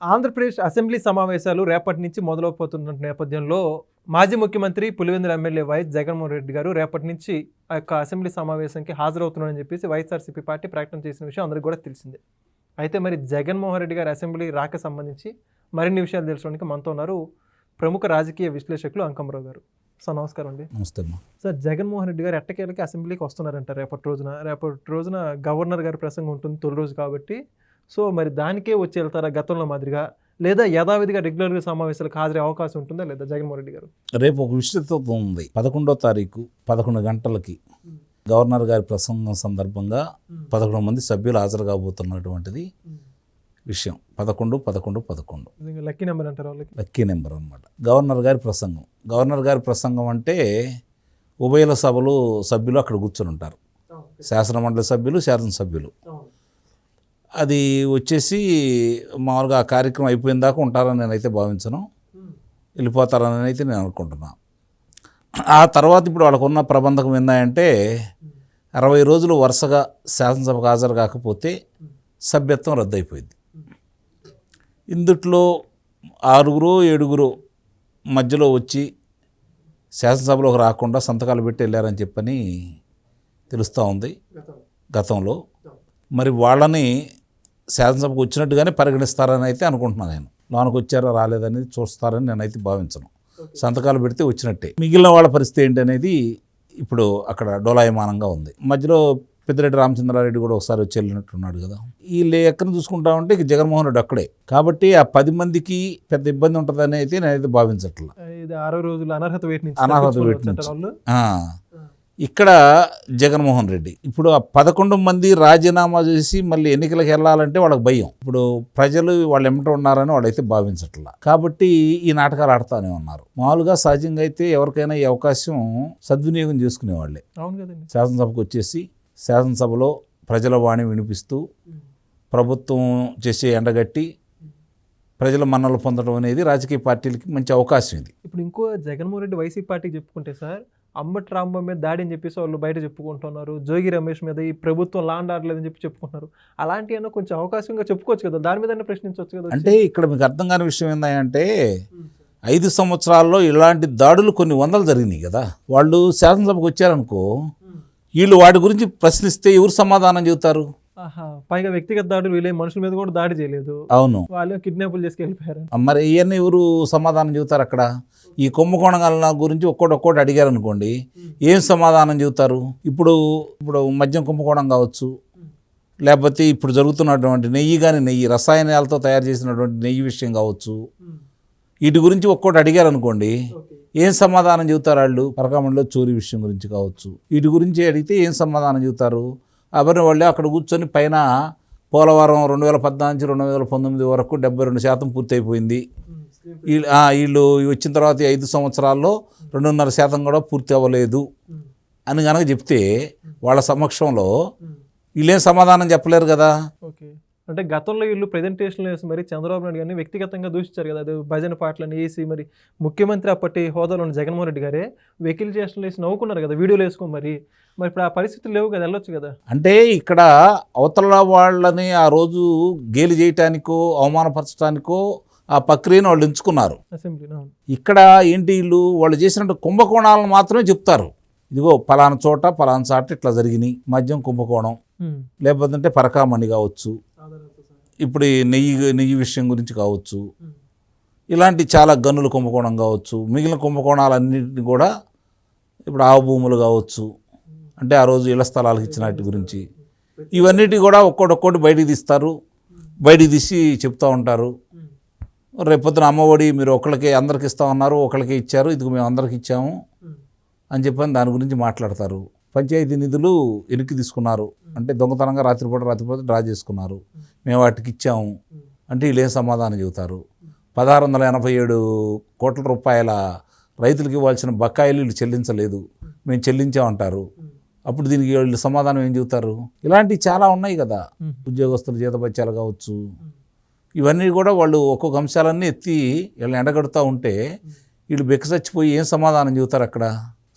Andhra Pradesh assembly సమావేశాలు రేపటి నుంచి మొదలవుతున్న నేపథ్యంలో మాజీ ముఖ్యమంత్రి పులివెందుల ఎమ్మెల్యే వైఎస్ జగన్మోహన్ రెడ్డి గారు రేపటి నుంచి ఆ యొక్క అసెంబ్లీ సమావేశానికి హాజరవుతున్నారని చెప్పేసి వైఎస్ఆర్సీపీ పార్టీ ప్రకటన చేసిన విషయం అందరికీ కూడా తెలిసిందే. అయితే మరి జగన్మోహన్ రెడ్డి గారి అసెంబ్లీ రాక సంబంధించి మరిన్ని విషయాలు తెలుసుకోవడానికి మనతో ఉన్నారు ప్రముఖ రాజకీయ విశ్లేషకులు అంకమరావు గారు. సార్ నమస్కారం అండి. నమస్తే. సార్, జగన్మోహన్ రెడ్డి గారు ఎట్టకేలకి అసెంబ్లీకి వస్తున్నారంట రేపటి రోజున గవర్నర్ గారి ప్రసంగం ఉంటుంది తొలి రోజు కాబట్టి. సో మరి దానికే వచ్చి వెళ్తారా గతంలో మాదిరిగా, లేదా యథావిధిగా రెగ్యులర్గా సమావేశాలకు హాజరే అవకాశం ఉంటుందా లేదా జగన్మోహన్ రెడ్డి గారు? రేపు ఒక విస్తృత ఉంది. 11వ తారీఖు 11 గంటలకి గవర్నర్ గారి ప్రసంగం సందర్భంగా 11 మంది సభ్యులు హాజరు కాబోతున్నటువంటిది విషయం. 11 లక్కీ నెంబర్ అంటారు వాళ్ళకి. లక్కీ నెంబర్ అనమాట. గవర్నర్ గారి ప్రసంగం అంటే ఉభయ సభ్యులు అక్కడ కూర్చొని ఉంటారు. శాసనమండలి సభ్యులు, శాసనసభ్యులు. అది వచ్చేసి మామూలుగా ఆ కార్యక్రమం అయిపోయిన దాకా ఉంటారని నేనైతే భావించను, వెళ్ళిపోతారని అయితే నేను అనుకుంటున్నాను. ఆ తర్వాత ఇప్పుడు వాళ్ళకున్న ప్రబంధకం ఏంటంటే 60 రోజులు వరుసగా శాసనసభకు హాజరు కాకపోతే సభ్యత్వం రద్దయిపోయింది. ఇందుట్లో 6-7 మధ్యలో వచ్చి శాసనసభలోకి రాకుండా సంతకాలు పెట్టి వెళ్ళారని చెప్పని తెలుస్తూ ఉంది గతంలో. మరి వాళ్ళని శాసనసభకు వచ్చినట్టుగానే పరిగణిస్తారని అయితే అనుకుంటున్నాను నేను. లోనికి వచ్చారో రాలేదనేది చూస్తారని నేనైతే భావించను. సంతకాలు పెడితే వచ్చినట్టే. మిగిలిన వాళ్ళ పరిస్థితి ఏంటి అనేది ఇప్పుడు అక్కడ డోలాయమానంగా ఉంది. మధ్యలో పెద్దిరెడ్డి రామచంద్రారెడ్డి కూడా ఒకసారి వచ్చి వెళ్ళినట్టున్నాడు కదా. ఈ లెక్కను చూసుకుంటా ఉంటే జగన్మోహన్ రెడ్డి అక్కడే కాబట్టి ఆ 10 మందికి పెద్ద ఇబ్బంది ఉంటుందని అయితే నేనైతే భావించట్లా. ఇది 60 రోజులు అనర్హత వేట్ నుంచి ఇక్కడ జగన్మోహన్ రెడ్డి ఇప్పుడు ఆ 11 మంది రాజీనామా చేసి మళ్ళీ ఎన్నికలకు వెళ్ళాలంటే వాళ్ళకి భయం. ఇప్పుడు ప్రజలు వాళ్ళు ఎమ్మట ఉన్నారని వాళ్ళైతే భావించట్లా. కాబట్టి ఈ నాటకాలు ఆడుతూనే ఉన్నారు. మామూలుగా సహజంగా అయితే ఎవరికైనా ఈ అవకాశం సద్వినియోగం చేసుకునేవాళ్ళే. అవును కదండి. శాసనసభకు వచ్చేసి శాసనసభలో ప్రజల వాణి వినిపిస్తూ ప్రభుత్వం చేసే ఎండగట్టి ప్రజల మన్నలు పొందడం అనేది రాజకీయ పార్టీలకి మంచి అవకాశం ఇది. ఇప్పుడు ఇంకో జగన్మోహన్ రెడ్డి వైసీపీ పార్టీకి చెప్పుకుంటే సార్, అంబటి రాంబాబు మీద దాడి అని చెప్పేసి వాళ్ళు బయట చెప్పుకుంటున్నారు. జోగి రమేష్ మీద ఈ ప్రభుత్వం లాండ్ ఆడలేదని చెప్పుకుంటున్నారు. అలాంటి అన్న కొంచెం అవకాశంగా చెప్పుకోవచ్చు కదా, దాని మీద ప్రశ్నించవచ్చు కదా. అంటే ఇక్కడ మీకు అర్థం కాని విషయం ఏంటంటే 5 సంవత్సరాల్లో ఇలాంటి దాడులు కొన్ని వందలు జరిగినాయి కదా. వాళ్ళు శాసనసభకు వచ్చారనుకో, వీళ్ళు వాటి గురించి ప్రశ్నిస్తే ఎవరు సమాధానం చెబుతారు? పైగా వ్యక్తిగత దాడులు వీళ్ళే మనుషుల మీద కూడా దాడి చేయలేదు. అవును, వాళ్ళు కిడ్నాపులు చేసుకెళ్ళిపోయారు. మరి ఇవన్నీ ఎవరు సమాధానం చెబుతారు? అక్కడ ఈ కుంభకోణాల గురించి ఒక్కోటి అడిగారు అనుకోండి, ఏం సమాధానం చెబుతారు? ఇప్పుడు మద్యం కుంభకోణం కావచ్చు, లేకపోతే ఇప్పుడు జరుగుతున్నటువంటి నెయ్యి రసాయనాలతో తయారు చేసినటువంటి నెయ్యి విషయం కావచ్చు, వీటి గురించి ఒక్కోటి అడిగారు అనుకోండి, ఏం సమాధానం చెబుతారు వాళ్ళు? పరకామణిలో చోరీ విషయం గురించి కావచ్చు, వీటి గురించి అడిగితే ఏం సమాధానం చెబుతారు? అవన్నీ వాళ్ళే అక్కడ కూర్చొని పైన పోలవరం 2014 నుంచి 2019 వరకు 72% పూర్తి అయిపోయింది. వీళ్ళు వచ్చిన తర్వాత 5 సంవత్సరాల్లో 2.5% కూడా పూర్తి అవ్వలేదు అని కనుక చెప్తే వాళ్ళ సమక్షంలో వీళ్ళేం సమాధానం చెప్పలేరు కదా. ఓకే, అంటే గతంలో వీళ్ళు ప్రెజెంటేషన్లు వేసి మరి చంద్రబాబు నాయుడు గారిని వ్యక్తిగతంగా దూషించారు కదా. అది భజన పాటలను వేసి మరి ముఖ్యమంత్రి అప్పటి హోదాలో ఉన్న జగన్మోహన్ రెడ్డి గారే వెకిల్ చేష్టలు వేసి నవ్వుకున్నారు కదా, వీడియోలు వేసుకొని. మరి ఇప్పుడు ఆ పరిస్థితులు లేవు కదా, వెళ్ళొచ్చు కదా. అంటే ఇక్కడ అవతల వాళ్ళని ఆ రోజు గేలి చేయటానికో అవమానపరచడానికో ఆ ప్రక్రియను వాళ్ళు ఎంచుకున్నారు అసెంబ్లీలో. ఇక్కడ ఏంటి, వాళ్ళు చేసినట్టు కుంభకోణాలను మాత్రమే చెప్తారు. ఇదిగో పలానా చోట పలానా చాట ఇట్లా జరిగినాయి, మద్యం కుంభకోణం, లేకపోతే పరకామణి కావచ్చు, ఇప్పుడు నెయ్యి విషయం గురించి కావచ్చు, ఇలాంటి చాలా గనుల కుంభకోణం కావచ్చు, మిగిలిన కుంభకోణాలన్నింటినీ కూడా ఇప్పుడు ఆవు భూములు కావచ్చు, అంటే ఆ రోజు ఇళ్ల స్థలాలకు ఇచ్చినట్టు గురించి, ఇవన్నిటి కూడా ఒక్కోటి బయటికి తీసి చెప్తూ ఉంటారు. రేపొద్దున అమ్మఒడి మీరు అందరికి ఇస్తామన్నారు, ఒకళ్ళకే ఇచ్చారు, ఇదిగో మేము అందరికి ఇచ్చాము అని చెప్పని దాని గురించి మాట్లాడతారు. పంచాయతీ నిధులు వెనక్కి తీసుకున్నారు అంటే దొంగతనంగా రాత్రిపూట డ్రా చేసుకున్నారు, మేము వాటికి ఇచ్చాము అంటే వీళ్ళు ఏం సమాధానం చెబుతారు? 1687 కోట్ల రూపాయల రైతులకు ఇవ్వాల్సిన బకాయిలు వీళ్ళు చెల్లించలేదు, మేము చెల్లించామంటారు. అప్పుడు దీనికి వీళ్ళు సమాధానం ఏం చెబుతారు? ఇలాంటివి చాలా ఉన్నాయి కదా. ఉద్యోగస్తుల జీతభత్యాలు కావచ్చు, ఇవన్నీ కూడా వాళ్ళు ఒక్కొక్క అంశాలన్నీ ఎత్తి వీళ్ళని ఎండగడుతూ ఉంటే వీళ్ళు బెక్కసచ్చిపోయి ఏం సమాధానం చెబుతారు? అక్కడ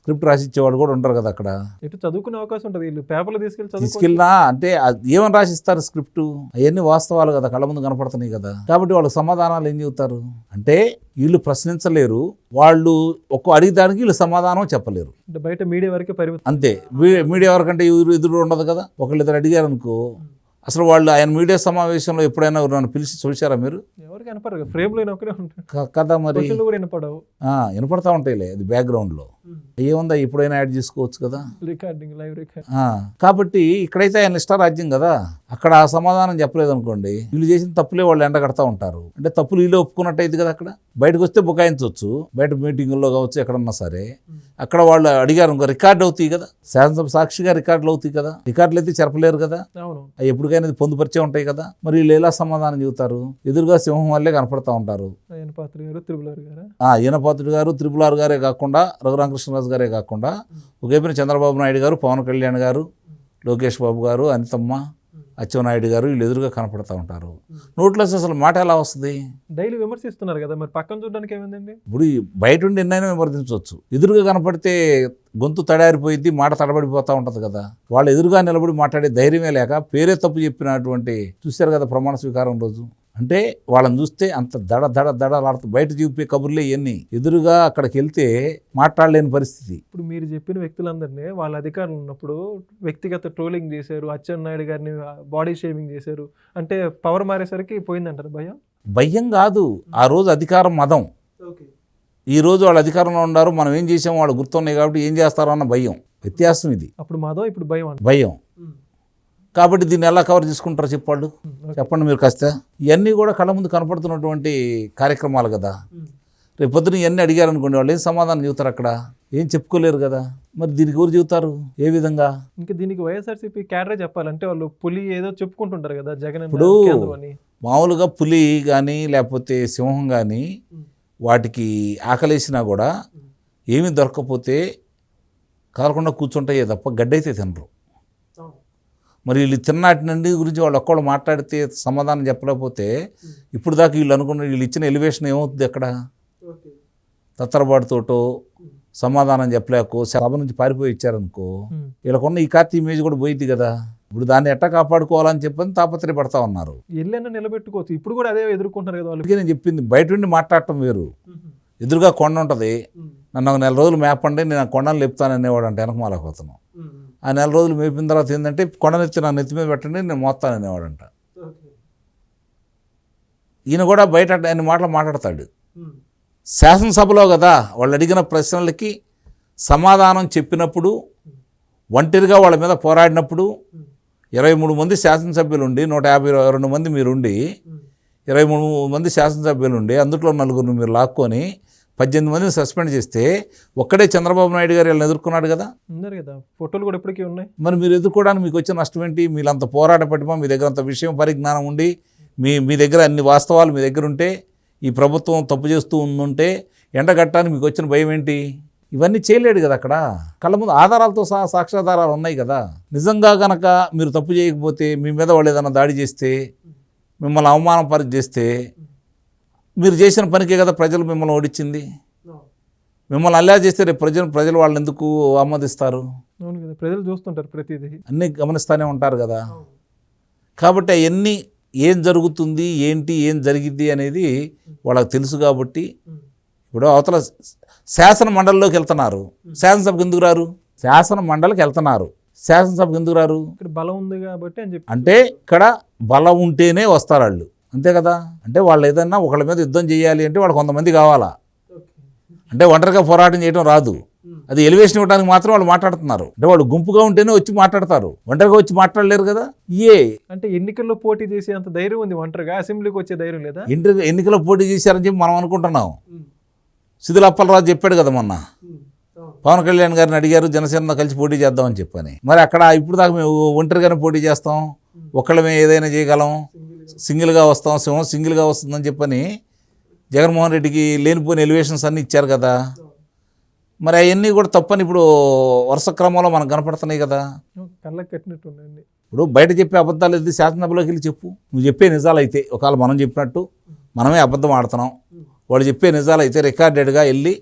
స్క్రిప్ట్ రాసిచ్చేవాడు కూడా ఉంటారు కదా అక్కడ. ఇటు చదువుకునే అవకాశం ఉంటుంది, వీళ్ళు పేపర్లు తీసుకెళ్ళి తీసుకెళ్ళినా అంటే ఏమని రాసిస్తారు స్క్రిప్ట్, అవన్నీ వాస్తవాలు కదా, కళ్ళ ముందు కనపడుతున్నాయి కదా. కాబట్టి వాళ్ళకి సమాధానాలు ఏం చెబుతారు అంటే వీళ్ళు ప్రశ్నించలేరు, వాళ్ళు ఒక్క అడిగడానికి వీళ్ళు సమాధానం చెప్పలేరు. బయట మీడియా వరకే పరిమితం. అంతే, మీడియా వరకంటే ఎదురు ఉండదు కదా. ఒకళ్ళిద్దరు అడిగారు అనుకో, అసలు వాళ్ళు ఆయన మీడియా సమావేశంలో ఎప్పుడైనా నన్ను పిలిచి చూసారా మీరు? ఎవరికి వినపడరు, ఫ్రేమ్ లో ఒకరే ఉంటారు కదా. మరి కూడా వినపడవు, వినపడతా ఉంటాయిలే, అది బ్యాక్గ్రౌండ్లో ఏముందా, ఎప్పుడైనా యాడ్ చేసుకోవచ్చు కదా, రికార్డింగ్, లైవ్ రికార్డ్. కాబట్టి ఇక్కడైతే ఆయన ఇష్టారాజ్యం కదా, అక్కడ ఆ సమాధానం చెప్పలేదు అనుకోండి, వీళ్ళు చేసిన తప్పులే వాళ్ళు ఎండ కడతా ఉంటారు. అంటే తప్పులు వీళ్ళు ఒప్పుకున్నట్టయితే కదా, అక్కడ బయటకు వస్తే బుకాయించవచ్చు, బయట మీటింగుల్లో కావచ్చు, ఎక్కడన్నా సరే. అక్కడ వాళ్ళు అడిగారు ఇంకో రికార్డు అవుతాయి కదా, శాసనసభ సాక్షిగా రికార్డులు అవుతాయి కదా, రికార్డులు అయితే చెరపలేరు కదా, అవి ఎప్పటికైనా పొందుపరిచే ఉంటాయి కదా. మరి వీళ్ళు ఎలా సమాధానం చెబుతారు? ఎదురుగా సింహం వల్లే కనపడతా ఉంటారు. ఈయనపాత్రుడు గారు, త్రిపుల్ ఆర్ గారే కాకుండా, రఘురామకృష్ణరాజు గారే కాకుండా, ఒకవైపున చంద్రబాబు నాయుడు గారు, పవన్ కళ్యాణ్ గారు, లోకేష్ బాబు గారు, అనితమ్మ, అచ్చెన్నాయుడు గారు, వీళ్ళు ఎదురుగా కనపడతా ఉంటారు. నోట్లో అసలు మాట ఎలా వస్తుంది? డైలీ విమర్శిస్తున్నారు కదా, మరి పక్కన చూడడానికి ఏమైందండి? ఇప్పుడు బయట ఉండి ఎన్నైనా విమర్శించవచ్చు, ఎదురుగా కనపడితే గొంతు తడారిపోయింది, మాట తడబడిపోతూ ఉంటుంది కదా. వాళ్ళు ఎదురుగా నిలబడి మాట్లాడే ధైర్యమే లేక పేరే తప్పు చెప్పినటువంటి చూశారు కదా ప్రమాణ స్వీకారం రోజు. అంటే వాళ్ళని చూస్తే అంత దడలాడుతూ బయట చూపే కబుర్లే ఇవన్నీ, ఎదురుగా అక్కడికి వెళ్తే మాట్లాడలేని పరిస్థితి. ఇప్పుడు మీరు చెప్పిన వ్యక్తులందరినీ వాళ్ళ అధికారులు ఉన్నప్పుడు వ్యక్తిగత ట్రోలింగ్ చేశారు, అచ్చెన్నాయుడు గారిని బాడీ షేమింగ్ చేశారు, అంటే పవర్ మారేసరికి పోయిందంటారు భయం? భయం కాదు, ఆ రోజు అధికారం మదం. ఈ రోజు వాళ్ళు అధికారంలో ఉన్నారు, మనం ఏం చేసామో వాళ్ళు గుర్తున్నాయి కాబట్టి ఏం చేస్తారో అన్న భయం, వ్యత్యాసం ఇది. అప్పుడు మదం, ఇప్పుడు భయం. కాబట్టి దీన్ని ఎలా కవర్ చేసుకుంటారో చెప్పాళ్ళు, చెప్పండి మీరు కాస్త. ఇవన్నీ కూడా కళ్ళ ముందు కనపడుతున్నటువంటి కార్యక్రమాలు కదా. రేపు పొద్దున ఇవన్నీ అడిగారు అనుకోండి, వాళ్ళు ఏం సమాధానం చెబుతారు? అక్కడ ఏం చెప్పుకోలేరు కదా. మరి దీనికి ఎవరు చెబుతారు? ఏ విధంగా? ఇంకా దీనికి వైఎస్ఆర్సీపీ క్యాడరే చెప్పాలంటే వాళ్ళు పులి ఏదో చెప్పుకుంటుంటారు కదా, జగన్. ఇప్పుడు మామూలుగా పులి కానీ లేకపోతే సింహం కానీ వాటికి ఆకలేసినా కూడా ఏమీ దొరకకపోతే కాలకుండా కూర్చుంటాయే తప్ప గడ్డైతే తినరు. మరి వీళ్ళు తిన్నాటి నుండి గురించి వాళ్ళు ఒక్కళ్ళు మాట్లాడితే సమాధానం చెప్పలేకపోతే ఇప్పుడు దాకా వీళ్ళు అనుకున్న వీళ్ళు ఇచ్చిన ఎలివేషన్ ఏమవుతుంది? అక్కడ తత్తరబాటుతోటో సమాధానం చెప్పలేకో సభ నుంచి పారిపోయి ఇచ్చారనుకో, వీళ్ళకున్న ఈ కార్తీ ఇమేజ్ కూడా పోయింది కదా. ఇప్పుడు దాన్ని ఎట్టా కాపాడుకోవాలని చెప్పని తాపత్రయపడతా ఉన్నారు. ఎల్లైనా నిలబెట్టుకోవచ్చు, ఇప్పుడు కూడా అదే ఎదుర్కొంటారు కదా వాళ్ళు. నేను చెప్పింది బయట నుండి మాట్లాడటం వేరు, ఎదురుగా కొండ ఉంటుంది, నన్ను ఒక నెల రోజులు మేపండి నేను కొండను లేపుతాను అనేవాడు అంటే వెనక మాలకపోతున్నాం. ఆ నెల రోజులు మేపిన తర్వాత ఏంటంటే కొండనెత్తి నా నెత్తి మీద పెట్టండి నేను మోస్తాను అనేవాడంట. ఈయన కూడా బయట అన్ని మాటలు మాట్లాడతాడు. శాసనసభలో కదా వాళ్ళు అడిగిన ప్రశ్నలకి సమాధానం చెప్పినప్పుడు, ఒంటరిగా వాళ్ళ మీద పోరాడినప్పుడు 23 మంది శాసనసభ్యులు ఉండి 152 మంది మీరుండి 23 మంది శాసనసభ్యులు ఉండి అందులో 4 మీరు లాక్కొని 18 మందిని సస్పెండ్ చేస్తే ఒక్కడే చంద్రబాబు నాయుడు గారు వీళ్ళని ఎదుర్కొన్నాడు కదా. ఉన్నారు కదా, ఫోటోలు కూడా ఇప్పటికీ ఉన్నాయి. మరి మీరు ఎదుర్కోవడానికి మీకు వచ్చే నష్టం ఏంటి? మీరంత పోరాట పట్టిమా, మీ దగ్గర అంత విషయం పరిజ్ఞానం ఉండి మీ దగ్గర అన్ని వాస్తవాలు మీ దగ్గర ఉంటే, ఈ ప్రభుత్వం తప్పు చేస్తూ ఉండుంటే ఎండగట్టడానికి మీకు వచ్చిన భయం ఏంటి? ఇవన్నీ చేయలేడు కదా. అక్కడ కళ్ళ ముందు ఆధారాలతో సహా సాక్ష్యాధారాలు ఉన్నాయి కదా. నిజంగా కనుక మీరు తప్పు చేయకపోతే, మీ మీద వాళ్ళు ఏదైనా దాడి చేస్తే, మిమ్మల్ని అవమానపరి చేస్తే, మీరు చేసిన పనికే కదా ప్రజలు మిమ్మల్ని ఓడించింది. మిమ్మల్ని అల్లా చేస్తే రేపు ప్రజలు వాళ్ళని ఎందుకు ఆమోదిస్తారు? ప్రజలు చూస్తుంటారు, ప్రతిదీ అన్నీ గమనిస్తూనే ఉంటారు కదా. కాబట్టి అవన్నీ ఏం జరుగుతుంది ఏంటి ఏం జరిగిద్ది అనేది వాళ్ళకి తెలుసు. కాబట్టి ఇప్పుడు అవతల శాసన మండలిలోకి వెళ్తున్నారు, శాసనసభకు ఎందుకు రారు? శాసన మండలికి వెళ్తున్నారు, శాసనసభకు ఎందుకు రారు? ఇక్కడ బలం ఉంది కాబట్టి అని చెప్పి, అంటే ఇక్కడ బలం ఉంటేనే వస్తారు వాళ్ళు, అంతే కదా. అంటే వాళ్ళు ఏదన్నా ఒకళ్ళ మీద యుద్ధం చేయాలి అంటే వాళ్ళు కొంతమంది కావాలా. అంటే ఒంటరిగా పోరాటం చేయడం రాదు, అది ఎలివేషన్ ఇవ్వడానికి మాత్రం వాళ్ళు మాట్లాడుతున్నారు. అంటే వాళ్ళు గుంపుగా ఉంటేనే వచ్చి మాట్లాడతారు, ఒంటరిగా వచ్చి మాట్లాడలేరు కదా. అంటే ఎన్నికల్లో పోటీ చేసే అంత ధైర్యం ఉంది, ఒంటరిగా అసెంబ్లీకి వచ్చే ధైర్యం లేదా? ఎన్నికల్లో పోటీ చేశారని చెప్పి మనం అనుకుంటున్నాం. సిద్ధుల అప్పలరాజు చెప్పాడు కదా మొన్న, పవన్ కళ్యాణ్ గారిని అడిగారు జనసేనతో కలిసి పోటీ చేద్దామని చెప్పని. మరి అక్కడ ఇప్పుడు దాకా మేము ఒంటరిగానే పోటీ చేస్తాం, ఒక్కళ్ళమే ఏదైనా చేయగలం, సింగిల్గా వస్తాం, సింహం సింగిల్గా వస్తుందని చెప్పని జగన్మోహన్ రెడ్డికి లేనిపోయిన ఎలివేషన్స్ అన్నీ ఇచ్చారు కదా. మరి అవన్నీ కూడా తప్పని ఇప్పుడు వరుస క్రమంలో మనకు కనపడుతున్నాయి కదా. కళ్ళకి కట్టినట్టు ఉన్నాయండి. ఇప్పుడు బయట చెప్పే అబద్ధాలు ఎత్తి శాసనసభలోకి వెళ్ళి చెప్పు. నువ్వు చెప్పే నిజాలైతే ఒకవేళ మనం చెప్పినట్టు మనమే అబద్ధం ఆడుతున్నాం, వాళ్ళు చెప్పే నిజాలైతే రికార్డెడ్గా వెళ్ళి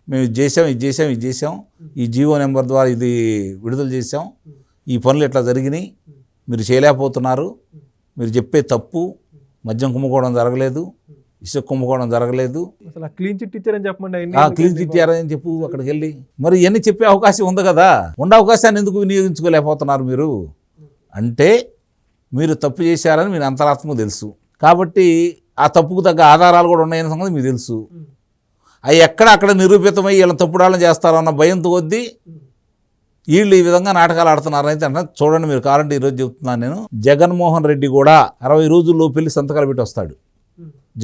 మేము ఇది చేసాం ఈ జీవో నెంబర్ ద్వారా ఇది విడుదల చేసాం, ఈ పనులు ఇట్లా జరిగినాయి, మీరు చేయలేకపోతున్నారు, మీరు చెప్పే తప్పు, మద్యం కుంభకోణం జరగలేదు, ఇసుక కుంభకోణం జరగలేదు, అసలు క్లీన్ చిట్ ఇచ్చారని చెప్పండి. క్లీన్ చిట్ ఇచ్చారని చెప్పు అక్కడికి వెళ్ళి. మరి ఇవన్నీ చెప్పే అవకాశం ఉంది కదా, ఉన్న అవకాశాన్ని ఎందుకు వినియోగించుకోలేకపోతున్నారు మీరు అంటే మీరు తప్పు చేశారని మీరు అంతరాత్మకు తెలుసు. కాబట్టి ఆ తప్పుకు తగ్గ ఆధారాలు కూడా ఉన్నాయన్న సంగతి మీకు తెలుసు. అవి అక్కడ నిరూపితమై వీళ్ళని తప్పుడాలను చేస్తారన్న భయంతో కొద్దీ వీళ్ళు ఈ విధంగా నాటకాలు ఆడుతున్నారు అయితే అంటే చూడండి. మీరు కావాలంటే ఈరోజు చెప్తున్నాను నేను, జగన్మోహన్ రెడ్డి కూడా 60 రోజుల్లో పెళ్లి సంతకాలు పెట్టి వస్తాడు.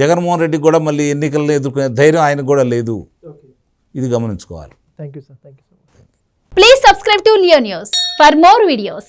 జగన్మోహన్ రెడ్డికి కూడా మళ్ళీ ఎన్నికలను ఎదుర్కొనే ధైర్యం ఆయనకు కూడా లేదు. ఇది గమనించుకోవాలి. Thank you sir. Please subscribe to Leo News for more videos.